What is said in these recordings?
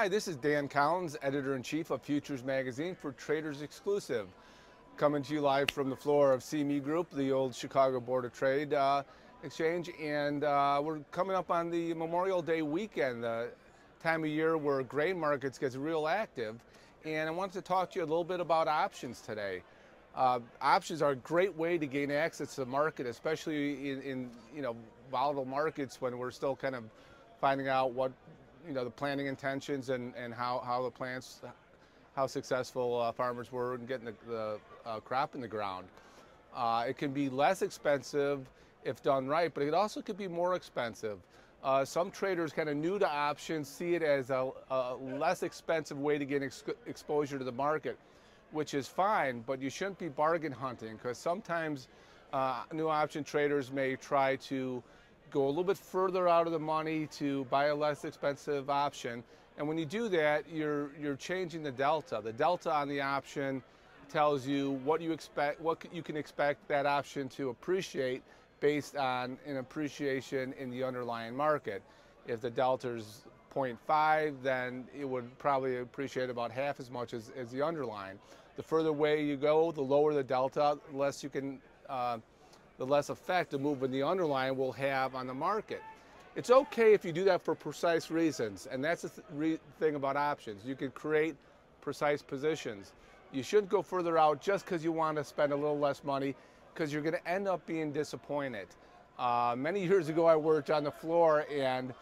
Hi, this is Dan Collins, Editor-in-Chief of Futures Magazine for Traders Exclusive. Coming to you live from the floor of CME Group, the old Chicago Board of Trade Exchange. And we're coming up on the Memorial Day weekend, the time of year where grain markets gets real active. And I wanted to talk to you a little bit about options today. Options are a great way to gain access to the market, especially in volatile markets when we're still kind of finding out what the planting intentions and how the plants, how successful farmers were in getting the crop in the ground. It can be less expensive if done right, but it also could be more expensive. Some traders kind of new to options see it as a less expensive way to get exposure to the market, which is fine, but you shouldn't be bargain hunting, because sometimes new option traders may try to go a little bit further out of the money to buy a less expensive option. And when you do that, you're changing the delta. The delta on the option tells you what you expect, what you can expect that option to appreciate based on an appreciation in the underlying market. If the delta is 0.5, then it would probably appreciate about half as much as the underlying. The further away you go, the lower the delta, the less you can the less effect the movement the underlying will have on the market. It's okay if you do that for precise reasons, and that's the thing about options. You can create precise positions. You shouldn't go further out just because you want to spend a little less money, because you're going to end up being disappointed. Many years ago I worked on the floor, and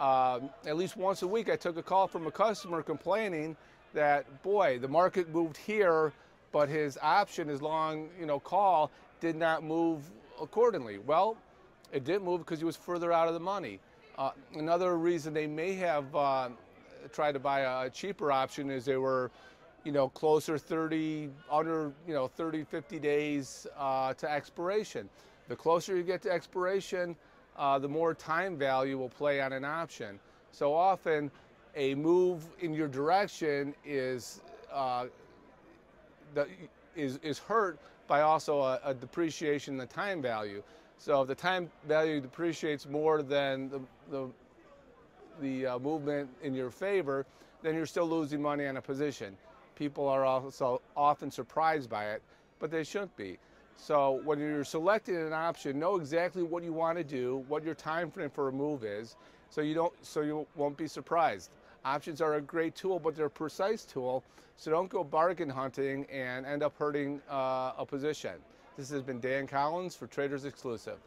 at least once a week I took a call from a customer complaining that, boy, the market moved here, but his option, his long call, did not move accordingly. Well, it didn't move because he was further out of the money. Another reason they may have tried to buy a cheaper option is they were closer 30, 50 days to expiration. The closer you get to expiration, the more time value will play on an option. So often a move in your direction is hurt by also a depreciation in the time value. So if the time value depreciates more than the movement in your favor, then you're still losing money on a position. People are also often surprised by it, but they shouldn't be. So when you're selecting an option, know exactly what you want to do, what your time frame for a move is, so you won't be surprised. Options are a great tool, but they're a precise tool, so don't go bargain hunting and end up hurting a position. This has been Dan Collins for Traders Exclusive.